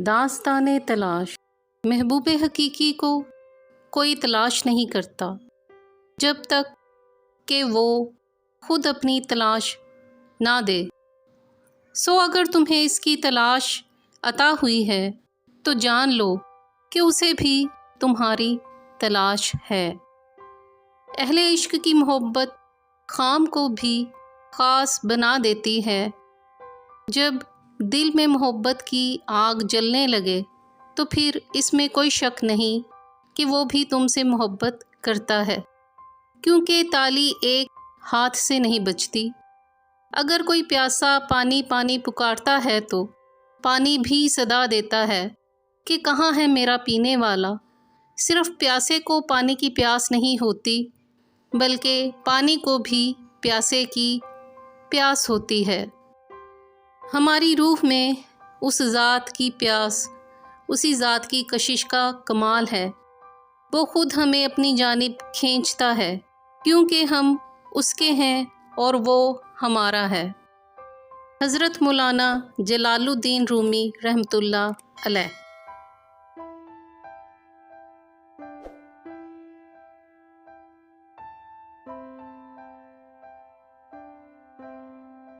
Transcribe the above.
داستان تلاش۔ محبوب حقیقی کو کوئی تلاش نہیں کرتا جب تک کہ وہ خود اپنی تلاش نہ دے۔ سو اگر تمہیں اس کی تلاش عطا ہوئی ہے تو جان لو کہ اسے بھی تمہاری تلاش ہے۔ اہل عشق کی محبت خام کو بھی خاص بنا دیتی ہے۔ جب دل میں محبت کی آگ جلنے لگے تو پھر اس میں کوئی شک نہیں کہ وہ بھی تم سے محبت کرتا ہے، کیونکہ تالی ایک ہاتھ سے نہیں بجتی۔ اگر کوئی پیاسا پانی پانی پکارتا ہے تو پانی بھی صدا دیتا ہے کہ کہاں ہے میرا پینے والا۔ صرف پیاسے کو پانی کی پیاس نہیں ہوتی بلکہ پانی کو بھی پیاسے کی پیاس ہوتی ہے۔ ہماری روح میں اس ذات کی پیاس، اسی ذات کی کشش کا کمال ہے۔ وہ خود ہمیں اپنی جانب کھینچتا ہے کیونکہ ہم اس کے ہیں اور وہ ہمارا ہے۔ حضرت مولانا جلال الدین رومی رحمۃ اللہ علیہ۔